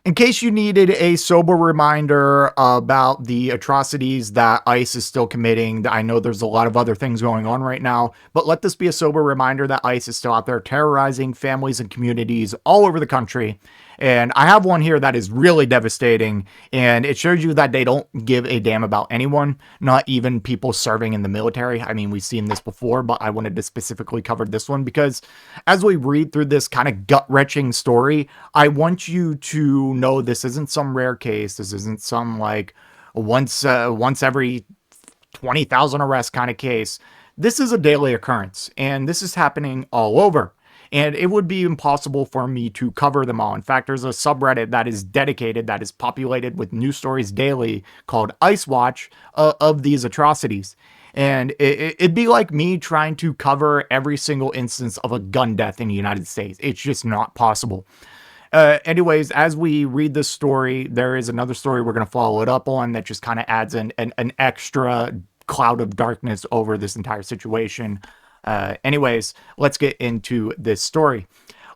In case you needed a sober reminder about the atrocities that ICE is still committing, I know there's a lot of other things going on right now, but let this be a sober reminder that ICE is still out there terrorizing families and communities all over the country. And I have one here that is really devastating, and it shows you that they don't give a damn about anyone, not even people serving in the military. I mean, we've seen this before, but I wanted to specifically cover this one because as we read through this kind of gut-wrenching story, I want you to know this isn't some rare case. This isn't some like once every 20,000 arrest kind of case. This is a daily occurrence, and this is happening all over. And it would be impossible for me to cover them all. In fact, there's a subreddit that is dedicated, that is populated with news stories daily called Ice Watch of these atrocities. And it'd be like me trying to cover every single instance of a gun death in the United States. It's just not possible. Anyways, as we read this story, there is another story we're going to follow it up on that just kind of adds an extra cloud of darkness over this entire situation. Anyways, let's get into this story.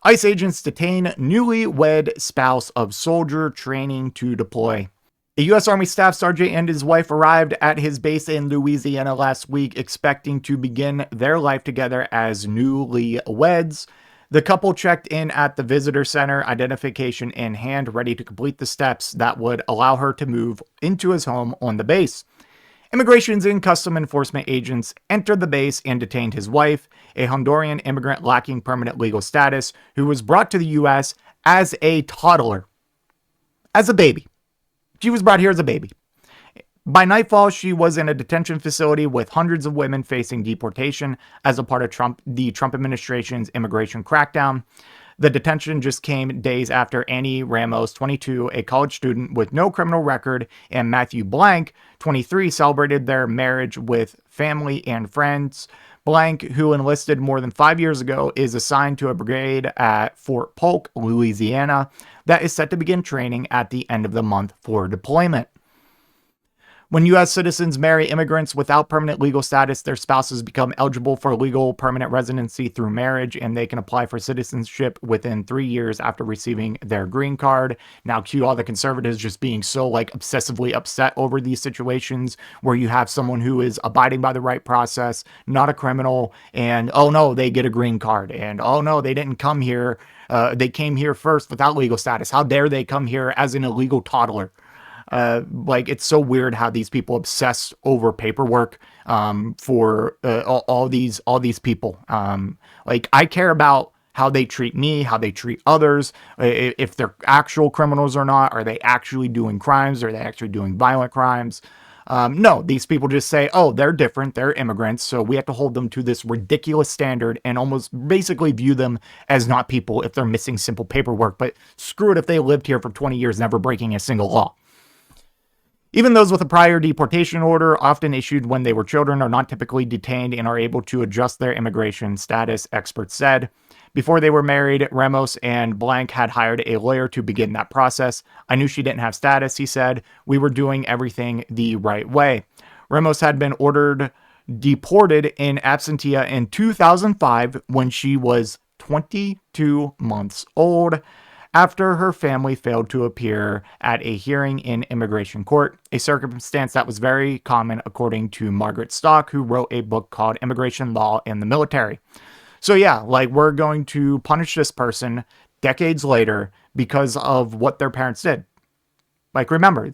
ICE agents detain newlywed spouse of soldier training to deploy. A U.S. Army Staff Sergeant and his wife arrived at his base in Louisiana last week, expecting to begin their life together as newlyweds. The couple checked in at the visitor center, identification in hand, ready to complete the steps that would allow her to move into his home on the base. Immigrations and Custom Enforcement agents entered the base and detained his wife, a Honduran immigrant lacking permanent legal status, who was brought to the U.S. as a toddler. As a baby. She was brought here as a baby. By nightfall, she was in a detention facility with hundreds of women facing deportation as a part of the Trump administration's immigration crackdown. The detention just came days after Annie Ramos, 22, a college student with no criminal record, and Matthew Blank, 23, celebrated their marriage with family and friends. Blank, who enlisted more than 5 years ago, is assigned to a brigade at Fort Polk, Louisiana, that is set to begin training at the end of the month for deployment. When U.S. citizens marry immigrants without permanent legal status, their spouses become eligible for legal permanent residency through marriage, and they can apply for citizenship within 3 years after receiving their green card. Now, cue all the conservatives just being so obsessively upset over these situations where you have someone who is abiding by the right process, not a criminal, and oh no, they get a green card, and oh no, they didn't come here. They came here first without legal status. How dare they come here as an illegal toddler? It's so weird how these people obsess over paperwork for all these people. I care about how they treat me, how they treat others, if they're actual criminals or not. Are they actually doing crimes? Are they actually doing violent crimes? No, these people just say, oh, they're different, they're immigrants, so we have to hold them to this ridiculous standard and almost basically view them as not people if they're missing simple paperwork. But screw it if they lived here for 20 years, never breaking a single law. Even those with a prior deportation order, often issued when they were children, are not typically detained and are able to adjust their immigration status, experts said. Before they were married, Ramos and Blank had hired a lawyer to begin that process. I knew she didn't have status, he said. We were doing everything the right way. Ramos had been ordered deported in absentia in 2005 when she was 22 months old, after her family failed to appear at a hearing in immigration court, a circumstance that was very common according to Margaret Stock, who wrote a book called Immigration Law in the Military. So yeah, we're going to punish this person decades later because of what their parents did. Remember,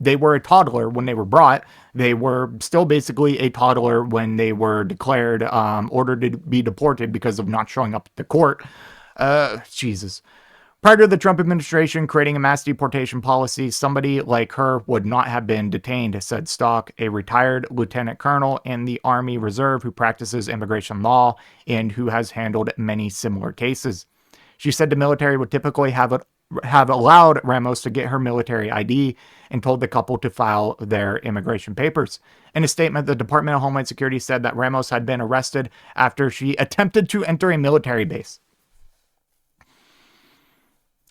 they were a toddler when they were brought. They were still basically a toddler when they were declared, ordered to be deported because of not showing up at the court. Jesus. Prior to the Trump administration creating a mass deportation policy, somebody like her would not have been detained, said Stock, a retired lieutenant colonel in the Army Reserve who practices immigration law and who has handled many similar cases. She said the military would typically have allowed Ramos to get her military ID and told the couple to file their immigration papers. In a statement, the Department of Homeland Security said that Ramos had been arrested after she attempted to enter a military base.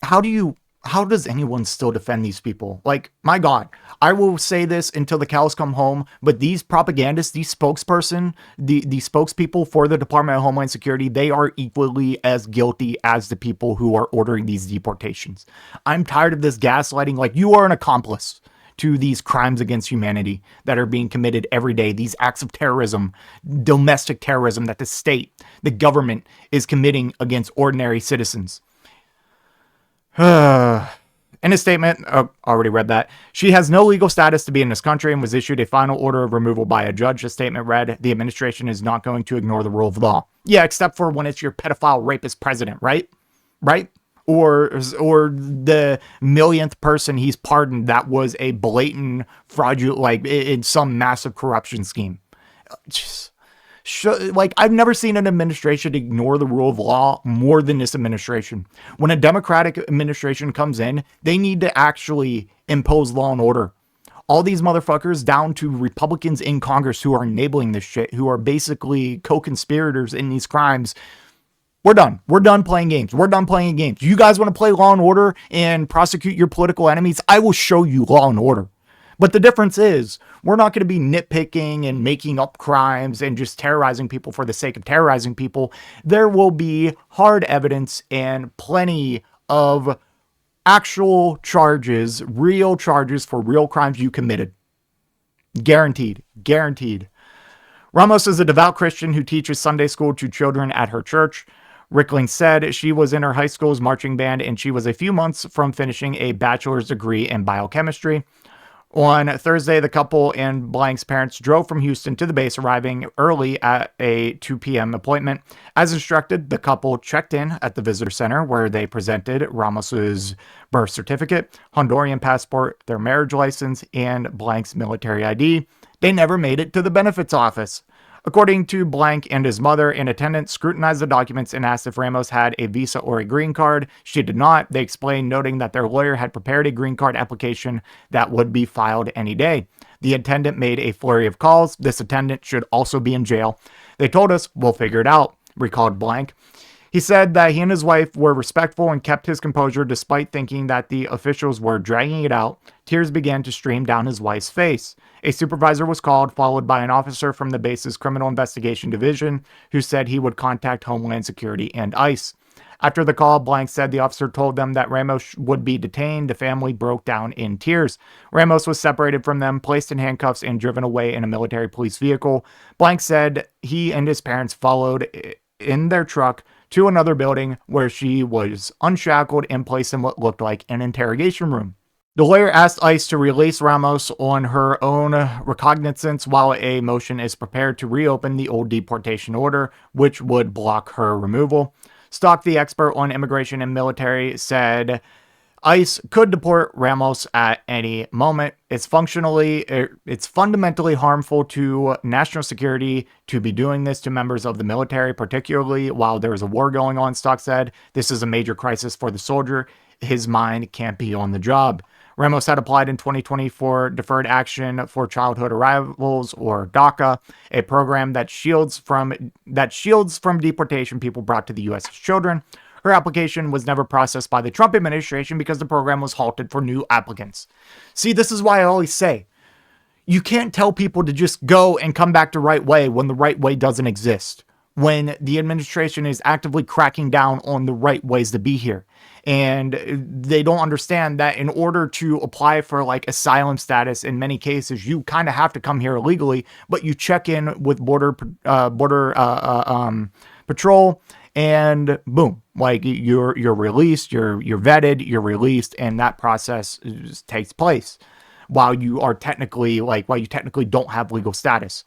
How do you how does anyone still defend these people? Like, my God, I will say this until the cows come home, but these propagandists, these the spokespeople for the Department of Homeland Security, they are equally as guilty as the people who are ordering these deportations. I'm tired of this gaslighting. Like, you are an accomplice to these crimes against humanity that are being committed every day, these acts of terrorism, domestic terrorism that the state, the government is committing against ordinary citizens. In a statement, already read that, she has no legal status to be in this country and was issued a final order of removal by a judge. The statement read, the administration is not going to ignore the rule of law. Yeah, except for when it's your pedophile rapist president, right? Right? Or the millionth person he's pardoned that was a blatant fraudulent, like in some massive corruption scheme. Just, like, I've never seen an administration ignore the rule of law more than this administration. When a Democratic administration comes in, they need to actually impose law and order. All these motherfuckers, down to Republicans in Congress who are enabling this shit, who are basically co-conspirators in these crimes. We're done. We're done playing games. We're done playing games. You guys want to play law and order and prosecute your political enemies? I will show you law and order. But the difference is, we're not going to be nitpicking and making up crimes and just terrorizing people for the sake of terrorizing people. There will be hard evidence and plenty of actual charges, real charges for real crimes you committed. Guaranteed. Guaranteed. Ramos is a devout Christian who teaches Sunday school to children at her church. Rickling said she was in her high school's marching band and she was a few months from finishing a bachelor's degree in biochemistry. On Thursday, the couple and Blank's parents drove from Houston to the base, arriving early at a 2 p.m. appointment. As instructed, the couple checked in at the visitor center where they presented Ramos's birth certificate, Honduran passport, their marriage license, and Blank's military ID. They never made it to the benefits office. According to Blank and his mother, an attendant scrutinized the documents and asked if Ramos had a visa or a green card. She did not. They explained, noting that their lawyer had prepared a green card application that would be filed any day. The attendant made a flurry of calls. This attendant should also be in jail. They told us, we'll figure it out, recalled Blank. He said that he and his wife were respectful and kept his composure despite thinking that the officials were dragging it out. Tears began to stream down his wife's face. A supervisor was called, followed by an officer from the base's criminal investigation division, who said he would contact Homeland Security and ICE. After the call, Blank said the officer told them that Ramos would be detained. The family broke down in tears. Ramos was separated from them, placed in handcuffs, and driven away in a military police vehicle. Blank said he and his parents followed in their truck to another building where she was unshackled and placed in what looked like an interrogation room. The lawyer asked ICE to release Ramos on her own recognizance while a motion is prepared to reopen the old deportation order, which would block her removal. Stock, the expert on immigration and military, said ICE could deport Ramos at any moment. It's fundamentally harmful to national security to be doing this to members of the military, particularly while there is a war going on, Stock said. This is a major crisis for the soldier. His mind can't be on the job. Ramos had applied in 2020 for Deferred Action for Childhood Arrivals, or DACA, a program that shields from deportation people brought to the U.S. as children. Her application was never processed by the Trump administration because the program was halted for new applicants. See, this is why I always say, you can't tell people to just go and come back to right way when the right way doesn't exist. When the administration is actively cracking down on the right ways to be here. And they don't understand that in order to apply for like asylum status, in many cases, you kind of have to come here illegally, but you check in with Border Patrol, and boom, like you're released, you're vetted, you're released, and that process takes place while you technically don't have legal status.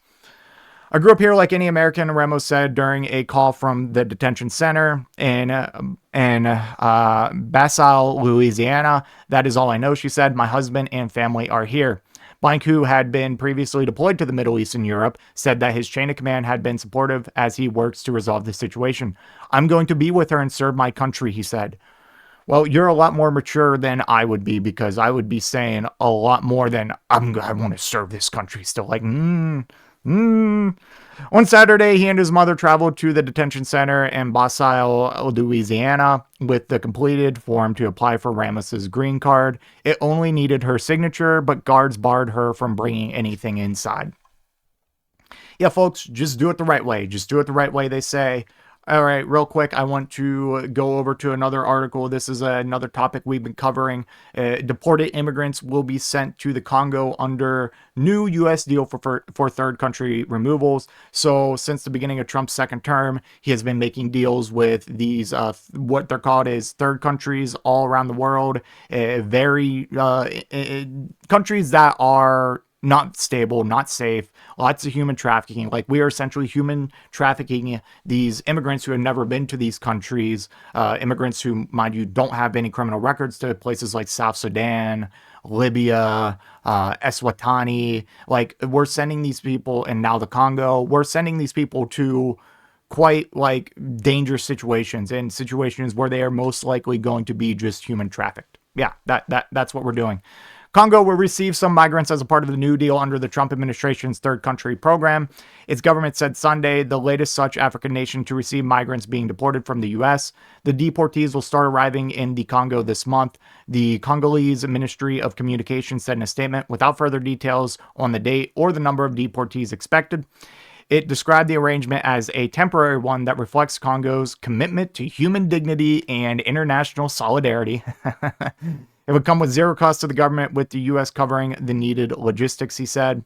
I grew up here like any American, Ramos said during a call from the detention center in Basile, Louisiana. That is all I know, she said. My husband and family are here. Blank, who had been previously deployed to the Middle East and Europe, said that his chain of command had been supportive as he works to resolve the situation. I'm going to be with her and serve my country, he said. Well, you're a lot more mature than I would be, because I would be saying a lot more than I want to serve this country still. Like, On Saturday, he and his mother traveled to the detention center in Basile, Louisiana, with the completed form to apply for Ramos's green card. It only needed her signature, but guards barred her from bringing anything inside. Yeah, folks, just do it the right way. Just do it the right way, they say. All right, real quick, I want to go over to another article. This is another topic we've been covering. Deported immigrants will be sent to the Congo under new U.S. deal for third country removals. So since the beginning of Trump's second term, he has been making deals with these, what they're called is third countries all around the world, countries that are not stable, not safe, lots of human trafficking. Like, we are essentially human trafficking these immigrants who have never been to these countries, immigrants who, mind you, don't have any criminal records, to places like South Sudan, Libya, Eswatini. Like, we're sending these people, and now the Congo, we're sending these people to quite like dangerous situations, and situations where they are most likely going to be just human trafficked. Yeah, that's what we're doing. Congo will receive some migrants as a part of the New Deal under the Trump administration's third country program. Its government said Sunday, the latest such African nation to receive migrants being deported from the U.S. The deportees will start arriving in the Congo this month. The Congolese Ministry of Communication said in a statement, without further details on the date or the number of deportees expected. It described the arrangement as a temporary one that reflects Congo's commitment to human dignity and international solidarity. It would come with zero cost to the government, with the U.S. covering the needed logistics, he said.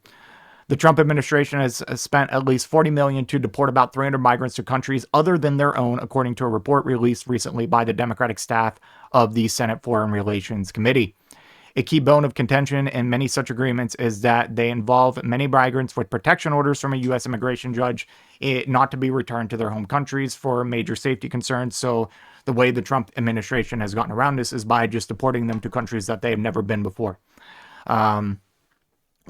The Trump administration has spent at least $40 million to deport about 300 migrants to countries other than their own, according to a report released recently by the Democratic staff of the Senate Foreign Relations Committee. A key bone of contention in many such agreements is that they involve many migrants with protection orders from a U.S. immigration judge not to be returned to their home countries for major safety concerns. So the way the Trump administration has gotten around this is by just deporting them to countries that they have never been before.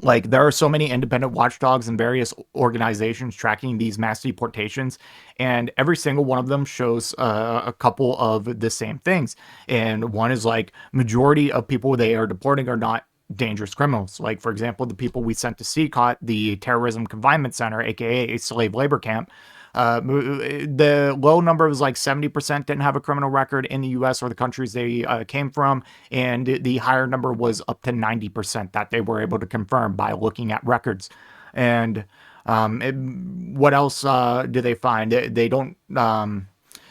Like, there are so many independent watchdogs and various organizations tracking these mass deportations, and every single one of them shows a couple of the same things. And one is like, majority of people they are deporting are not dangerous criminals. Like, for example, the people we sent to CCOT, the Terrorism Confinement Center, aka a slave labor camp, the low number was like 70% didn't have a criminal record in the U.S. or the countries they came from, and the higher number was up to 90% that they were able to confirm by looking at records. And what else do they find? They don't.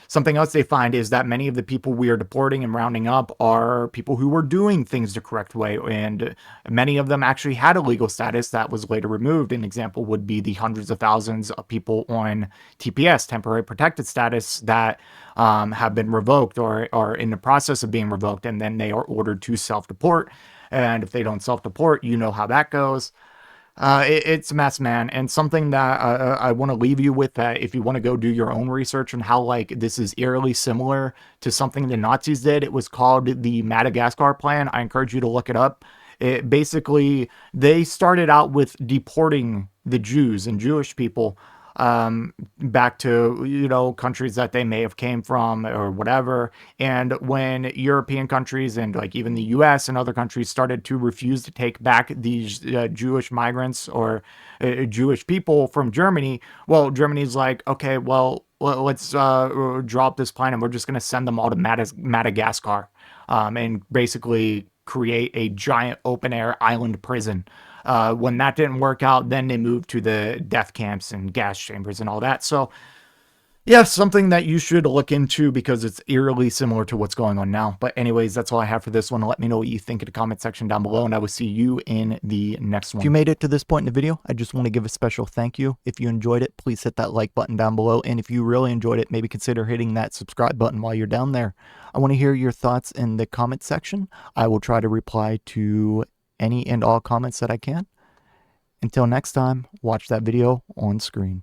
Something else they find is that many of the people we are deporting and rounding up are people who were doing things the correct way, and many of them actually had a legal status that was later removed. An example would be the hundreds of thousands of people on TPS, temporary protected status, that have been revoked or are in the process of being revoked, and then they are ordered to self-deport. And if they don't self-deport, you know how that goes. It's a mess, man. And something that I want to leave you with, that if you want to go do your own research on how, like, this is eerily similar to something the Nazis did, it was called the Madagascar Plan. I encourage you to look it up. It basically, they started out with deporting the Jews and Jewish people back to, you know, countries that they may have came from or whatever. And when European countries and like even the US and other countries started to refuse to take back these Jewish migrants or Jewish people from Germany, well, Germany's like, okay, well, let's drop this plan and we're just going to send them all to Madagascar and basically create a giant open air island prison. When that didn't work out, then they moved to the death camps and gas chambers and all that. So, yeah, something that you should look into because it's eerily similar to what's going on now. But anyways, that's all I have for this one. Let me know what you think in the comment section down below, and I will see you in the next one. If you made it to this point in the video, I just want to give a special thank you. If you enjoyed it, please hit that like button down below. And if you really enjoyed it, maybe consider hitting that subscribe button while you're down there. I want to hear your thoughts in the comment section. I will try to reply to any and all comments that I can. Until next time, watch that video on screen.